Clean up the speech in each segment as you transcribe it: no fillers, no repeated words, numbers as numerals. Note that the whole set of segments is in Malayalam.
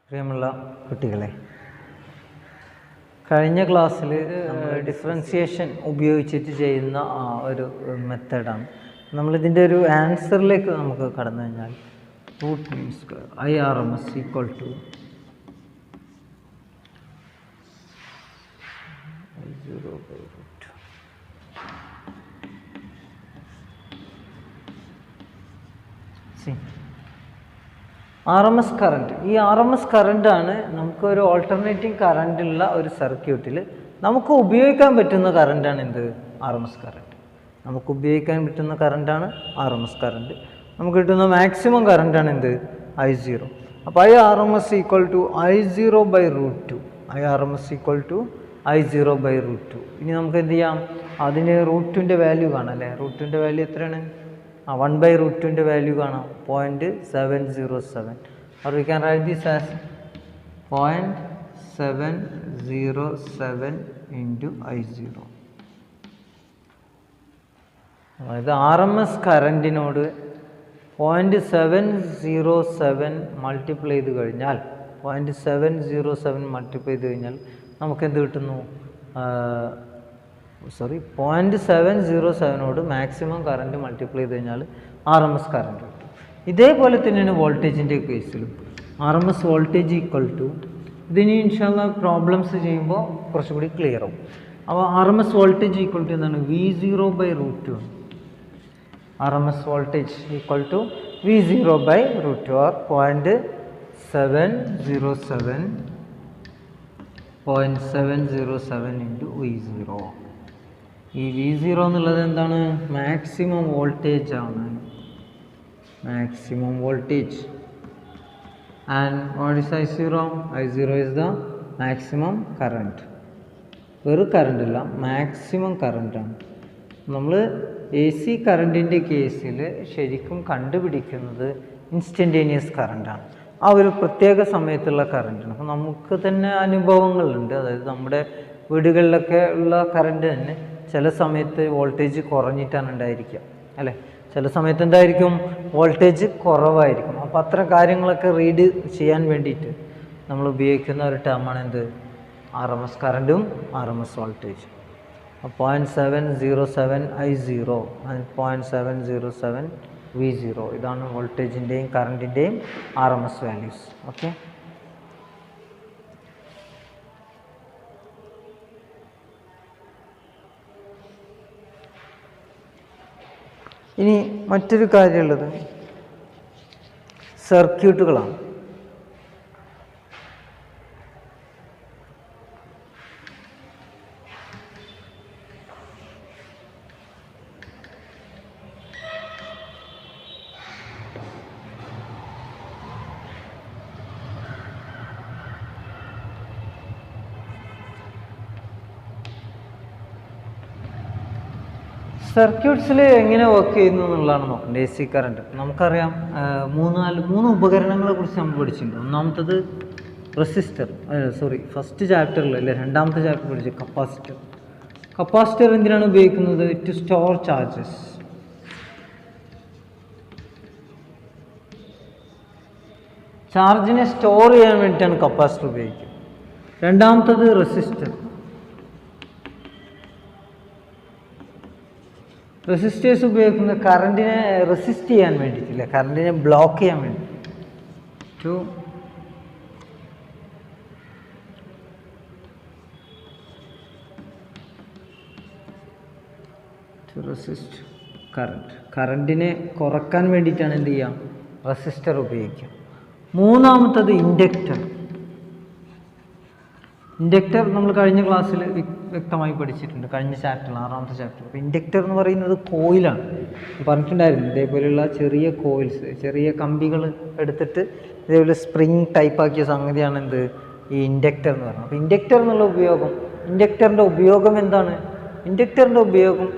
പ്രിയമുള്ള കുട്ടികളെ, കഴിഞ്ഞ ക്ലാസ്സിൽ ഡിഫറൻസിയേഷൻ ഉപയോഗിച്ചിട്ട് ചെയ്യുന്ന ഒരു മെത്തേഡാണ്. നമ്മളിതിൻ്റെ ഒരു ആൻസറിലേക്ക് നമുക്ക് കടന്നു കഴിഞ്ഞാൽ root mean square IRMS equal to RMS current. ഈ RMS കറണ്ടാണ് നമുക്കൊരു ഓൾട്ടർനേറ്റിംഗ് കറണ്ടുള്ള ഒരു സർക്യൂട്ടിൽ നമുക്ക് ഉപയോഗിക്കാൻ പറ്റുന്ന കറണ്ടാണ് എന്ത്? RMS current. നമുക്ക് ഉപയോഗിക്കാൻ പറ്റുന്ന കറണ്ടാണ് RMS കറണ്ട്. നമുക്ക് കിട്ടുന്ന മാക്സിമം കറണ്ടാണ് എന്ത്? I0. അപ്പോൾ IRMS equal to I0 by root 2. IRMS equal to I0 by root 2. ഇനി നമുക്ക് എന്ത് ചെയ്യാം? അതിന് റൂട്ട് 2ൻ്റെ വാല്യൂ കാണാം അല്ലേ? റൂട്ട് 2ൻ്റെ വാല്യൂ എത്രയാണ്? 1 ബൈ റൂട്ട് 2ൻ്റെ വാല്യൂ കാണാം, 0.707. or we can write this as 0.707 into I0. അതായത് RMS കറണ്ടിനോട് 0.707 മൾട്ടിപ്ലൈ ചെയ്ത് കഴിഞ്ഞാൽ 0.707 മൾട്ടിപ്ലൈ ചെയ്ത് കഴിഞ്ഞാൽ നമുക്ക് എന്ത് കിട്ടുന്നു? 0.707നോട് മാക്സിമം കറണ്ട് മൾട്ടിപ്ലൈ ചെയ്ത് കഴിഞ്ഞാൽ RMS കറണ്ട് കിട്ടും. ഇതേപോലെ തന്നെയാണ് വോൾട്ടേജിൻ്റെ കേസിലും. RMS വോൾട്ടേജ് ഈക്വൽ ടു, ഇതിന് ഇൻഷാല്ലാ പ്രോബ്ലംസ് ചെയ്യുമ്പോൾ കുറച്ചുകൂടി ക്ലിയർ ആവും. അപ്പോൾ RMS വോൾട്ടേജ് ഈക്വൽ ടു എന്താണ്? V0 by root 2. RMS voltage equal to V0 by root 2 or 0.707 into V0. ഈ V0 എന്നുള്ളത് എന്താണ്? മാക്സിമം വോൾട്ടേജ് ആണ്. Maximum voltage. And what is I0? I0 is the maximum current. വെറും കറണ്ട് അല്ല, മാക്സിമം കറണ്ടാണ്. നമ്മൾ AC കറണ്ടിൻ്റെ കേസിൽ ശരിക്കും കണ്ടുപിടിക്കുന്നത് ഇൻസ്റ്റൻറ്റേനിയസ് കറണ്ടാണ്. ആ ഒരു പ്രത്യേക സമയത്തുള്ള കറണ്ടാണ്. അപ്പോൾ നമുക്ക് തന്നെ അനുഭവങ്ങളുണ്ട്. അതായത് നമ്മുടെ വീടുകളിലൊക്കെ ഉള്ള കറണ്ട് തന്നെ ചില സമയത്ത് വോൾട്ടേജ് കുറഞ്ഞിട്ടാണ് ഉണ്ടായിരിക്കുക അല്ലേ? ചില സമയത്ത് എന്തായിരിക്കും? വോൾട്ടേജ് കുറവായിരിക്കും. അപ്പോൾ അത്തരം കാര്യങ്ങളൊക്കെ റീഡ് ചെയ്യാൻ വേണ്ടിയിട്ട് നമ്മൾ ഉപയോഗിക്കുന്ന ഒരു ടേമാണ് എന്ത്? RMS കറണ്ടും RMS വോൾട്ടേജും. 0.707 I0 ആൻഡ് 0.707 V0. ഇതാണ് വോൾട്ടേജിൻ്റെയും കറണ്ടിൻ്റെയും RMS വാല്യൂസ്. ഓക്കെ, ഇനി മറ്റൊരു കാര്യമുള്ളത് സർക്യൂട്ടുകളാണ്. സർക്യൂട്ട്സിൽ എങ്ങനെ വർക്ക് ചെയ്യുന്നു എന്നുള്ളതാണ് നോക്കേണ്ടത്. AC കറണ്ട് നമുക്കറിയാം. മൂന്ന് ഉപകരണങ്ങളെ കുറിച്ച് നമ്മൾ പഠിച്ചിട്ടുണ്ട്. ഒന്നാമത്തത് റെസിസ്റ്റർ, ഫസ്റ്റ് ചാപ്റ്ററിൽ അല്ലേ, രണ്ടാമത്തെ ചാപ്റ്റർ പഠിച്ചു കപ്പാസിറ്റർ. കപ്പാസിറ്റർ എന്തിനാണ് ഉപയോഗിക്കുന്നത്? To store charges. ചാർജിനെ സ്റ്റോർ ചെയ്യാൻ വേണ്ടിയിട്ടാണ് കപ്പാസിറ്റർ ഉപയോഗിക്കുക. രണ്ടാമത്തത് റെസിസ്റ്റർ. റെസിസ്റ്റേഴ്സ് ഉപയോഗിക്കുന്നത് കറണ്ടിനെ റെസിസ്റ്റ് ചെയ്യാൻ വേണ്ടിയിട്ടില്ല, കറണ്ടിനെ ബ്ലോക്ക് ചെയ്യാൻ വേണ്ടി. To resist current. കറണ്ടിനെ കുറക്കാൻ വേണ്ടിയിട്ടാണ് എന്ത് ചെയ്യുക? റെസിസ്റ്റർ ഉപയോഗിക്കുക. മൂന്നാമത്തത് ഇൻഡക്റ്റർ. ഇൻഡക്റ്റർ നമ്മൾ കഴിഞ്ഞ ക്ലാസ്സിൽ വ്യക്തമായി പഠിച്ചിട്ടുണ്ട്, കഴിഞ്ഞ ചാപ്റ്ററിൽ, 6ാമത്തെ ചാപ്റ്റർ. അപ്പോൾ ഇൻഡക്റ്റർ എന്ന് പറയുന്നത് കോയിലാണ്. പറഞ്ഞിട്ടുണ്ടായിരുന്നു, ഇതേപോലെയുള്ള ചെറിയ കോയിൽസ്, ചെറിയ കമ്പികൾ എടുത്തിട്ട് ഇതേപോലെ സ്പ്രിങ് ടൈപ്പാക്കിയ സംഗതിയാണ് എന്ത്? ഈ ഇൻഡക്റ്റർ എന്ന് പറയുന്നത്. അപ്പോൾ ഇൻഡക്റ്റർ എന്നുള്ള ഉപയോഗം, ഇൻഡക്റ്ററിൻ്റെ ഉപയോഗം എന്താണ്? ഇൻഡക്റ്ററിൻ്റെ ഉപയോഗം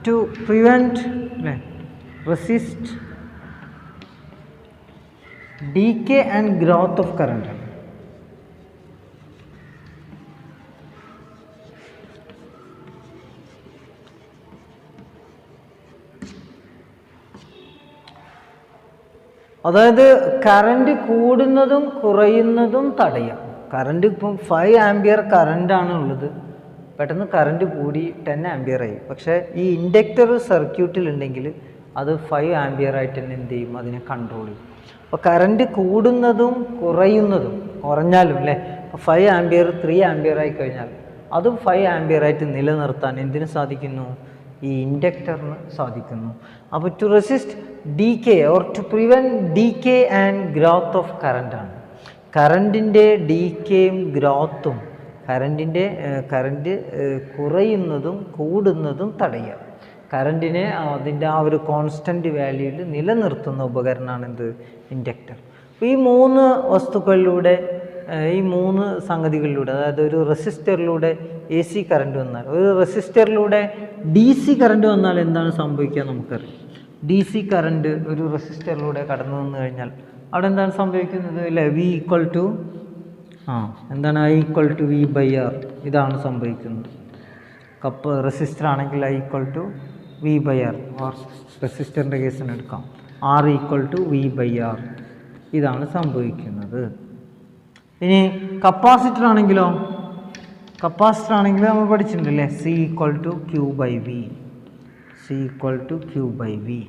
to prevent resist decay and growth of current. അതായത് കറണ്ട് കൂടുന്നതും കുറയുന്നതും തടയാം. കറണ്ട് ഇപ്പം 5 ആംപിയർ കറണ്ടാണ് ഉള്ളത്, പെട്ടെന്ന് കറണ്ട് കൂടി 10 ആംപിയർ ആയി. പക്ഷേ ഈ ഇൻഡക്ടർ സർക്യൂട്ടിലുണ്ടെങ്കിൽ അത് 5 ആംപിയർ ആയിട്ട് തന്നെ എന്ത് ചെയ്യും, അതിനെ കൺട്രോൾ ചെയ്യും. അപ്പോൾ കറണ്ട് കൂടുന്നതും കുറയുന്നതും, കുറഞ്ഞാലും അല്ലേ, 5 ആംപിയർ 3 ആംപിയർ ആയി കഴിഞ്ഞാൽ അതും 5 ആംപിയർ ആയിട്ട് നിലനിർത്താൻ എന്തിനു സാധിക്കുന്നു, ഈ ഇൻഡക്ടറിന് സാധിക്കുന്നു. അപ്പോൾ to resist decay or to prevent decay and growth of കറണ്ടാണ്. കറണ്ടിൻ്റെ ഡീക്കേയും ഗ്രോത്തും, കറണ്ട് കുറയുന്നതും കൂടുന്നതും തടയുക. കറണ്ടിനെ അതിൻ്റെ ആ ഒരു കോൺസ്റ്റൻറ്റ് വാല്യൂവിൽ നിലനിർത്തുന്ന ഉപകരണമാണ് എന്ത്, ഇൻഡക്ടർ. അപ്പോൾ ഈ 3 വസ്തുക്കളിലൂടെ, ഈ 3 സംഗതികളിലൂടെ, അതായത് ഒരു റെസിസ്റ്ററിലൂടെ എ സി കറണ്ട് വന്നാൽ, ഒരു റെസിസ്റ്ററിലൂടെ ഡി സി കറണ്ട് വന്നാൽ എന്താണ് സംഭവിക്കുക നമുക്കറിയാം. ഡി സി കറണ്ട് ഒരു റെസിസ്റ്ററിലൂടെ കടന്നു വന്നു കഴിഞ്ഞാൽ അവിടെ എന്താണ് സംഭവിക്കുന്നത്, അല്ലേ, വി ഈക്വൽ ടു എന്താണ്, I equal to v by r, ഇതാണ് സംഭവിക്കുന്നത്. റെസിസ്റ്റർ ആണെങ്കിൽ I equal to v by r, or റെസിസ്റ്ററിൻ്റെ കേസിന് എടുക്കാം r equal to v by r, ഇതാണ് സംഭവിക്കുന്നത്. ഇനി കപ്പാസിറ്റർ ആണെങ്കിലോ, നമ്മൾ പഠിച്ചിട്ടുണ്ടല്ലേ, c equal to q by v,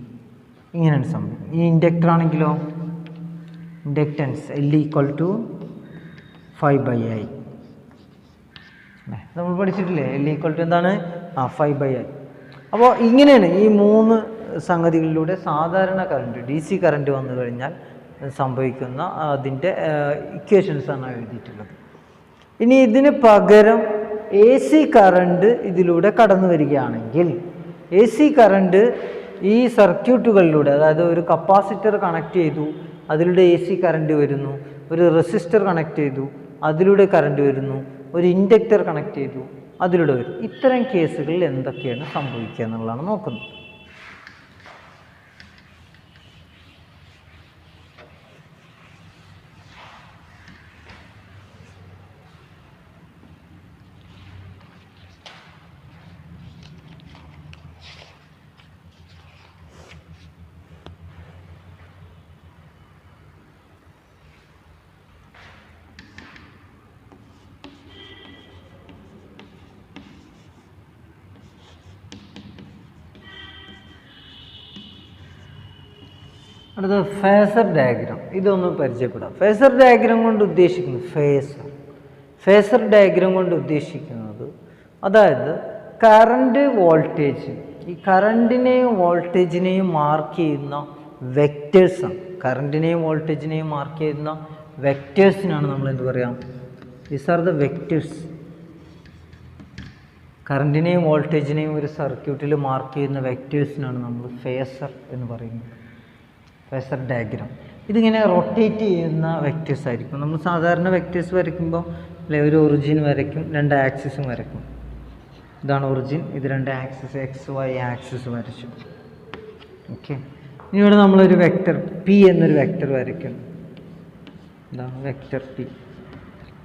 ഇങ്ങനെയാണ് സംഭവം. ഈ ഇൻഡക്ടർ ആണെങ്കിലോ, inductance L equal to 5/I, നമ്മൾ പഠിച്ചിട്ടില്ലേ, എൽ ഈക്വൽ ടു എന്താണ്, 5/I. അപ്പോൾ ഇങ്ങനെയാണ് ഈ 3 സംഗതികളിലൂടെ സാധാരണ കറണ്ട്, ഡി സി കറണ്ട് വന്നു കഴിഞ്ഞാൽ സംഭവിക്കുന്ന അതിൻ്റെ ഇക്വേഷൻസാണ് എഴുതിയിട്ടുള്ളത്. ഇനി ഇതിന് പകരം എ സി കറണ്ട് ഇതിലൂടെ കടന്നു വരികയാണെങ്കിൽ, എ സി കറണ്ട് ഈ സർക്യൂട്ടുകളിലൂടെ, അതായത് ഒരു കപ്പാസിറ്റർ കണക്ട് ചെയ്തു, അതിലൂടെ എ സി കറണ്ട് വരുന്നു, ഒരു റെസിസ്റ്റർ കണക്ട് ചെയ്തു, അതിലൂടെ കറണ്ട് വരുന്നു, ഒരു ഇൻഡക്ടർ കണക്ട് ചെയ്തു, അതിലൂടെ വരും. ഇത്തരം കേസുകളിൽ എന്തൊക്കെയാണ് സംഭവിക്കുക എന്നുള്ളതാണ് നോക്കുന്നത്. അടുത്ത ഫേസർ ഡയഗ്രാം, ഇതൊന്ന് പരിചയപ്പെടാം. ഫേസർ ഡയഗ്രാം കൊണ്ട് ഉദ്ദേശിക്കുന്നത്, ഫേസർ ഡയഗ്രാം കൊണ്ട് ഉദ്ദേശിക്കുന്നത്, അതായത് കറണ്ട് വോൾട്ടേജ്, ഈ കറണ്ടിനെയും വോൾട്ടേജിനെയും മാർക്ക് ചെയ്യുന്ന വെക്റ്റേഴ്സാണ്. കറണ്ടിനെയും വോൾട്ടേജിനെയും മാർക്ക് ചെയ്യുന്ന വെക്റ്റേഴ്സിനാണ് നമ്മൾ എന്ത് പറയാം, ദീസ് ആർ ദ വെക്റ്റേഴ്സ്. കറണ്ടിനെയും വോൾട്ടേജിനെയും ഒരു സർക്യൂട്ടിൽ മാർക്ക് ചെയ്യുന്ന വെക്റ്റേഴ്സിനാണ് നമ്മൾ ഫേസർ എന്ന് പറയുന്നത്. ഫേസർ ഡയഗ്രാം ഇതിങ്ങനെ റൊട്ടേറ്റ് ചെയ്യുന്ന വെക്റ്റേഴ്സ് ആയിരിക്കും. നമ്മൾ സാധാരണ വെക്റ്റേഴ്സ് വരയ്ക്കുമ്പോൾ അല്ലെ, ഒരു ഒറിജിൻ വരയ്ക്കും, 2 ആക്സിസും വരയ്ക്കും. ഇതാണ് ഒറിജിൻ, ഇത് 2 ആക്സിസ്, എക്സ് വൈ ആക്സിസ് വരച്ചു. ഓക്കെ, ഇനി ഇവിടെ നമ്മളൊരു വെക്റ്റർ പി എന്നൊരു വെക്റ്റർ വരയ്ക്കുന്നു. ഇതാണ് വെക്റ്റർ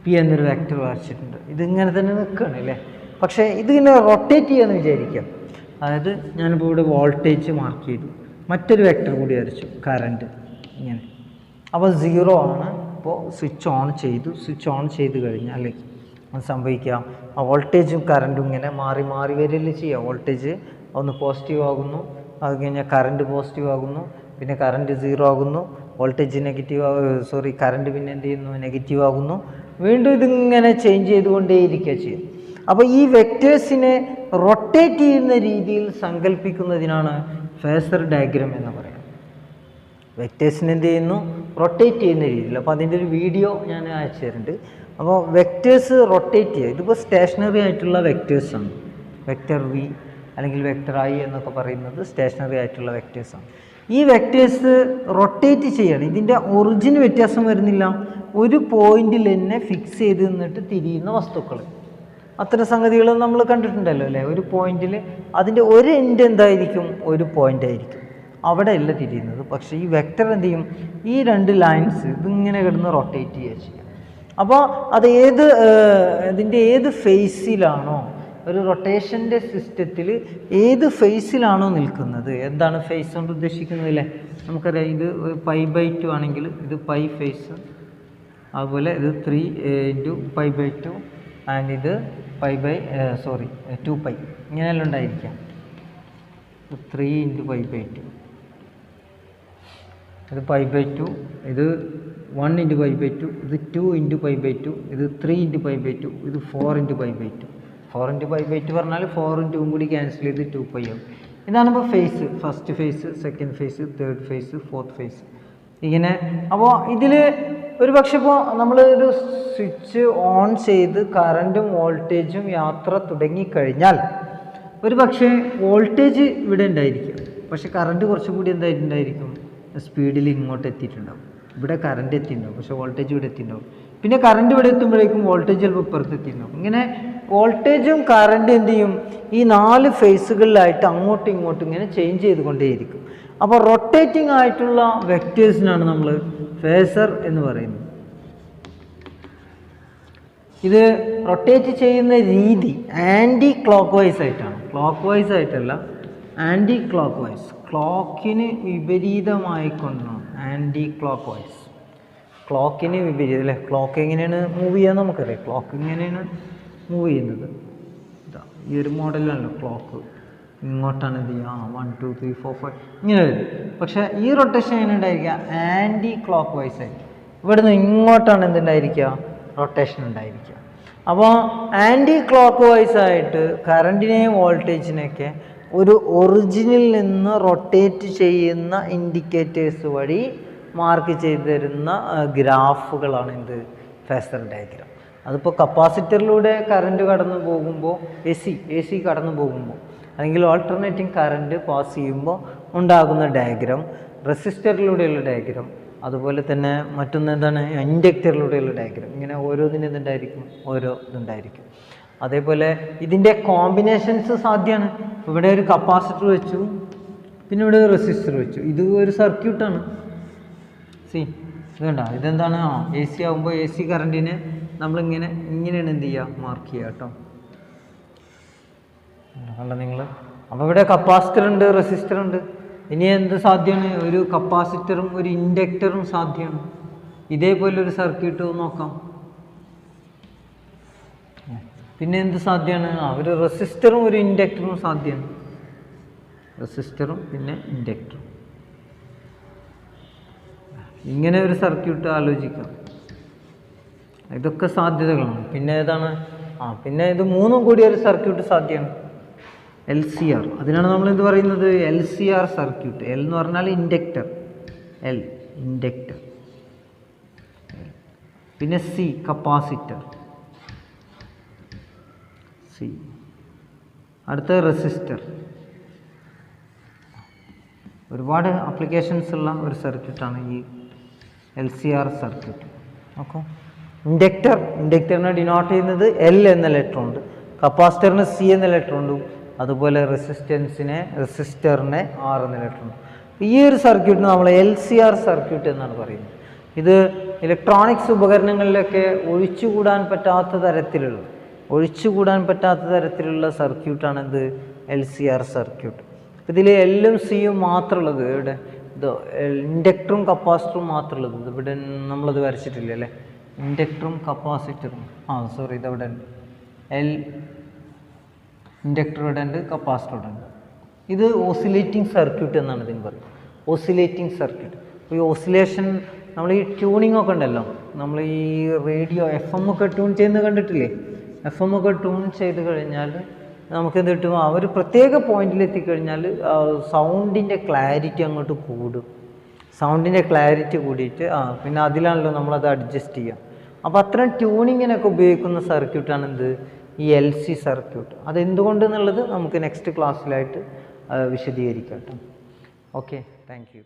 പി എന്നൊരു വെക്റ്റർ വരച്ചിട്ടുണ്ട്. ഇതിങ്ങനെ തന്നെ നിൽക്കുകയാണ് അല്ലേ. പക്ഷേ ഇതിങ്ങനെ റൊട്ടേറ്റ് ചെയ്യാന്ന് വിചാരിക്കാം. അതായത് ഞാനിപ്പോൾ ഇവിടെ വോൾട്ടേജ് മാർക്ക് ചെയ്തു, മറ്റൊരു വെക്റ്റർ കൂടി വരച്ചു, കറണ്ട്, ഇങ്ങനെ. അപ്പോൾ 0 ആണ്. അപ്പോൾ സ്വിച്ച് ഓൺ ചെയ്ത് കഴിഞ്ഞാൽ സംഭവിക്കാം, ആ വോൾട്ടേജും കറണ്ടും ഇങ്ങനെ മാറി മാറി വരികയല്ലേ ചെയ്യുക. വോൾട്ടേജ് ഒന്ന് പോസിറ്റീവ് ആകുന്നു, അത് കഴിഞ്ഞാൽ കറണ്ട് പോസിറ്റീവ് ആകുന്നു, പിന്നെ കറണ്ട് 0 ആകുന്നു, വോൾട്ടേജ് കറണ്ട് പിന്നെ എന്ത് ചെയ്യുന്നു, നെഗറ്റീവ് ആകുന്നു. വീണ്ടും ഇതിങ്ങനെ ചേഞ്ച് ചെയ്തുകൊണ്ടേയിരിക്കുക ചെയ്യും. അപ്പോൾ ഈ വെക്റ്റേഴ്സിനെ റൊട്ടേറ്റ് ചെയ്യുന്ന രീതിയിൽ സങ്കല്പിക്കുന്നതിനാണ് ഫേസർ ഡയഗ്രാം എന്ന് പറയുന്നത്. വെക്റ്റേഴ്സിനെ എന്ത് ചെയ്യുന്നു, റൊട്ടേറ്റ് ചെയ്യുന്ന രീതിയിൽ. അപ്പോൾ അതിൻ്റെ ഒരു വീഡിയോ ഞാൻ അയച്ചു തരുന്നുണ്ട്. അപ്പോൾ വെക്റ്റേഴ്സ് റൊട്ടേറ്റ് ചെയ്യുക, ഇതിപ്പോൾ സ്റ്റേഷനറി ആയിട്ടുള്ള വെക്റ്റേഴ്സാണ്. വെക്റ്റർ വി അല്ലെങ്കിൽ വെക്റ്റർ ഐ എന്നൊക്കെ പറയുന്നത് സ്റ്റേഷനറി ആയിട്ടുള്ള വെക്റ്റേഴ്സാണ്. ഈ വെക്റ്റേഴ്സ് റൊട്ടേറ്റ് ചെയ്യണം. ഇതിൻ്റെ ഒറിജിൻ വ്യത്യാസം വരുന്നില്ല, ഒരു പോയിന്റിൽ തന്നെ ഫിക്സ് ചെയ്ത് നിന്നിട്ട് തിരിയുന്ന വസ്തുക്കൾ, അത്തരം സംഗതികൾ നമ്മൾ കണ്ടിട്ടുണ്ടല്ലോ അല്ലേ. ഒരു പോയിന്റിൽ അതിൻ്റെ ഒരു എൻഡ് എന്തായിരിക്കും, ഒരു പോയിന്റ് ആയിരിക്കും, അവിടെ അല്ല തിരിയുന്നത്. പക്ഷേ ഈ വെക്റ്റർ എന്ത് ചെയ്യും, ഈ 2 ലൈൻസ് ഇതിങ്ങനെ കിടന്ന് റൊട്ടേറ്റ് ചെയ്യുക ചെയ്യും. അപ്പോൾ അത് ഇതിൻ്റെ ഏത് ഫേസിലാണോ ഒരു റൊട്ടേഷൻ്റെ സിസ്റ്റത്തിൽ ഏത് ഫേസിലാണോ നിൽക്കുന്നത്, എന്താണ് ഫേസ് കൊണ്ട് ഉദ്ദേശിക്കുന്നത് അല്ലേ? നമുക്കറിയാം, ഇത് π/2 ആണെങ്കിൽ ഇത് π ഫേസ്, അതുപോലെ ഇത് 3 × π/2 ആൻഡ് ഇത് 2π, ഇങ്ങനെയെല്ലാം ഉണ്ടായിരിക്കാം. 3 × π/2, ഇത് π/2, ഇത് 1 × π/2, ഇത് 2 × π/2, ഇത് 3 × π/2, ഇത് 4 × π/2. 4 × π/2 പറഞ്ഞാൽ 4 × കൂടി ക്യാൻസൽ ചെയ്ത് 2π ആവും. ഇതാണ് ഇപ്പോൾ phase, first phase, second phase, third phase, fourth phase, ഇങ്ങനെ. അപ്പോൾ ഇതിൽ ഒരു പക്ഷെ ഇപ്പോൾ നമ്മൾ ഒരു സ്വിച്ച് ഓൺ ചെയ്ത് കറൻറ്റും വോൾട്ടേജും യാത്ര തുടങ്ങിക്കഴിഞ്ഞാൽ ഒരു പക്ഷേ വോൾട്ടേജ് ഇവിടെ ഉണ്ടായിരിക്കും, പക്ഷെ കറണ്ട് കുറച്ചും കൂടി എന്തായിട്ടുണ്ടായിരിക്കും, സ്പീഡിൽ ഇങ്ങോട്ട് എത്തിയിട്ടുണ്ടാവും. ഇവിടെ കറണ്ട് എത്തിയിട്ടുണ്ടാവും, പക്ഷേ വോൾട്ടേജ് ഇവിടെ എത്തിയിട്ടുണ്ടാവും. പിന്നെ കറണ്ട് ഇവിടെ എത്തുമ്പോഴേക്കും വോൾട്ടേജ് ചിലപ്പോൾ ഇപ്പുറത്ത് എത്തിയിട്ടുണ്ടാവും. ഇങ്ങനെ വോൾട്ടേജും കറണ്ട് എന്ത് ചെയ്യും, ഈ 4 ഫേസുകളിലായിട്ട് അങ്ങോട്ടും ഇങ്ങോട്ടും ഇങ്ങനെ ചേഞ്ച് ചെയ്തുകൊണ്ടേയിരിക്കും. അപ്പോൾ റൊട്ടേറ്റിംഗ് ആയിട്ടുള്ള വെക്റ്റേഴ്സിനാണ് നമ്മൾ ഫേസർ എന്ന് പറയുന്നത്. ഇത് റൊട്ടേറ്റ് ചെയ്യുന്ന രീതി ആൻറ്റി ക്ലോക്ക് വൈസ് ആയിട്ടാണ്, ക്ലോക്ക് വൈസ് ആയിട്ടല്ല, ആൻറ്റി ക്ലോക്ക് വൈസ്, ക്ലോക്കിന് വിപരീതമായിക്കൊണ്ടാണ് ആൻറ്റി ക്ലോക്ക് വൈസ്. ക്ലോക്കിന് വിപരീതം അല്ലേ? ക്ലോക്ക് എങ്ങനെയാണ് മൂവ് ചെയ്യാൻ നമുക്കറിയാം. ക്ലോക്ക് ഇങ്ങനെയാണ് മൂവ് ചെയ്യുന്നത്. ഈ ഒരു മോഡലാണല്ലോ ക്ലോക്ക്. ഇങ്ങോട്ടാണ് ഇത് ചെയ്യുക, 1 2 3 4 5 ഇങ്ങനെ വരും. പക്ഷേ ഈ റൊട്ടേഷൻ എങ്ങനെ ഉണ്ടായിരിക്കുക, ആൻറ്റി ക്ലോക്ക് വൈസ് ആയിരിക്കും. ഇവിടുന്ന് ഇങ്ങോട്ടാണ് എന്തുണ്ടായിരിക്കുക, റൊട്ടേഷൻ ഉണ്ടായിരിക്കുക. അപ്പോൾ ആൻറ്റി ക്ലോക്ക് വൈസ് ആയിട്ട് കറണ്ടിനെയും വോൾട്ടേജിനെയൊക്കെ ഒരു ഒറിജിനിൽ നിന്ന് റൊട്ടേറ്റ് ചെയ്യുന്ന ഇൻഡിക്കേറ്റേഴ്സ് വഴി മാർക്ക് ചെയ്ത് തരുന്ന ഗ്രാഫുകളാണ് എന്ത്, ഫേസർ ഡയഗ്രാം. അതിപ്പോൾ കപ്പാസിറ്ററിലൂടെ കറണ്ട് കടന്നു പോകുമ്പോൾ, എ സി കടന്നു പോകുമ്പോൾ, അല്ലെങ്കിൽ ഓൾട്ടർനേറ്റിംഗ് കറണ്ട് പാസ് ചെയ്യുമ്പോൾ ഉണ്ടാകുന്ന ഡയഗ്രാം, റെസിസ്റ്ററിലൂടെയുള്ള ഡയഗ്രാം, അതുപോലെ തന്നെ മറ്റൊന്ന് എന്താണ്, ഇൻഡക്ടറിലൂടെയുള്ള ഡയഗ്രാം. ഇങ്ങനെ ഓരോന്നിനും ഇതുണ്ടായിരിക്കും, ഓരോ ഇതുണ്ടായിരിക്കും. അതേപോലെ ഇതിൻ്റെ കോമ്പിനേഷൻസ് സാധ്യമാണ്. ഇവിടെ ഒരു കപ്പാസിറ്റർ വെച്ചു, പിന്നെ ഇവിടെ ഒരു റെസിസ്റ്റർ വെച്ചു. ഇത് ഒരു സർക്യൂട്ടാണ്. ഇത് കണ്ടോ, ഇതെന്താണ്, എ സി ആകുമ്പോൾ എ സി കറണ്ടിനെ ഇങ്ങനെയാണ് എന്ത് ചെയ്യുക, മാർക്ക് ചെയ്യുക കേട്ടോ. കണ്ടോ നിങ്ങൾ? അപ്പോൾ ഇവിടെ കപ്പാസിറ്റർ ഉണ്ട്, റെസിസ്റ്റർ ഉണ്ട്. ഇനി എന്ത് സാധ്യമാണ്, ഒരു കപ്പാസിറ്ററും ഒരു ഇൻഡക്ടറും സാധ്യമാണ്. ഇതേപോലെ ഒരു സർക്യൂട്ട് നോക്കാം. പിന്നെ എന്ത് സാധ്യമാണ്, ഒരു റെസിസ്റ്ററും ഒരു ഇൻഡക്ടറും സാധ്യമാണ്. റെസിസ്റ്ററും പിന്നെ ഇൻഡക്ടറും, ഇങ്ങനെ ഒരു സർക്യൂട്ട് ആലോചിക്കാം. ഇതൊക്കെ സാധ്യതകളാണ്. പിന്നെ ഏതാണ്, പിന്നെ ഇത് മൂന്നും കൂടി ഒരു സർക്യൂട്ട് സാധ്യമാണ്, LCR. അതിനാണ് നമ്മൾ എന്ത് പറയുന്നത്, LCR സർക്യൂട്ട്. എൽ എന്ന് പറഞ്ഞാൽ ഇൻഡക്ടർ, എൽ ഇൻഡക്ടർ. പിന്നെ സി കപ്പാസിറ്റർ, സി. അടുത്ത റെസിസ്റ്റർ. ഒരുപാട് ആപ്ലിക്കേഷൻസ് ഉള്ള ഒരു സർക്യൂട്ടാണ് ഈ LCR സർക്യൂട്ട്. ഓക്കെ, ഇൻഡക്ടറിനെ ഡിനോട്ട് ചെയ്യുന്നത് L എന്ന ലെറ്റർ ഉണ്ട്, കപ്പാസിറ്ററിന് C എന്ന ലെറ്റർ ഉണ്ട്, അതുപോലെ റെസിസ്റ്ററിനെ R എന്ന ലെറ്റർ ഉണ്ട്. ഈ ഒരു സർക്യൂട്ടിന് നമ്മൾ LCR സർക്യൂട്ട് എന്നാണ് പറയുന്നത്. ഇത് ഇലക്ട്രോണിക്സ് ഉപകരണങ്ങളിലൊക്കെ ഒഴിച്ചുകൂടാൻ പറ്റാത്ത തരത്തിലുള്ള സർക്യൂട്ടാണ് ഇത് LCR സർക്യൂട്ട്. ഇതിൽ എല്ലും സിയും മാത്രമുള്ളത്, ഇവിടെ ഇത് ഇൻഡക്ടറും കപ്പാസിറ്ററും മാത്രമുള്ളത്. ഇവിടെ നമ്മളത് വരച്ചിട്ടില്ല അല്ലേ, ഇൻഡക്ടറും കപ്പാസിറ്ററും. ഇതവിടെ ഉണ്ട്, ഇൻഡക്ടർ ഇവിടെ ഉണ്ട്, കപ്പാസിറ്റർ ഇവിടെ ഉണ്ട്. ഇത് ഓസിലേറ്റിംഗ് സർക്യൂട്ട് എന്നാണ് ഇതിന് പറയുന്നത്, ഓസിലേറ്റിംഗ് സർക്യൂട്ട്. അപ്പോൾ ഈ ഓസിലേഷൻ, നമ്മൾ ഈ ട്യൂണിംഗ് ഒക്കെ ഉണ്ടല്ലോ, നമ്മൾ ഈ റേഡിയോ FM ഒക്കെ ട്യൂൺ ചെയ്യുന്നത് കണ്ടിട്ടില്ലേ? FM ഒക്കെ ട്യൂൺ ചെയ്ത് കഴിഞ്ഞാൽ നമുക്ക് എന്ത് കിട്ടും, ഒരു പ്രത്യേക പോയിന്റിൽ എത്തിക്കഴിഞ്ഞാൽ സൗണ്ടിൻ്റെ ക്ലാരിറ്റി അങ്ങോട്ട് കൂടും. സൗണ്ടിൻ്റെ ക്ലാരിറ്റി കൂടിയിട്ട് പിന്നെ അതിലാണല്ലോ നമ്മളത് അഡ്ജസ്റ്റ് ചെയ്യുക. അപ്പോൾ അത്തരം ട്യൂണിങ്ങിനൊക്കെ ഉപയോഗിക്കുന്ന സർക്യൂട്ടാണ് എന്ത്, ഈ LC സർക്യൂട്ട്. അതെന്തുകൊണ്ടെന്നുള്ളത് നമുക്ക് നെക്സ്റ്റ് ക്ലാസ്സിലായിട്ട് വിശദീകരിക്കാം കേട്ടോ. Okay, thank you.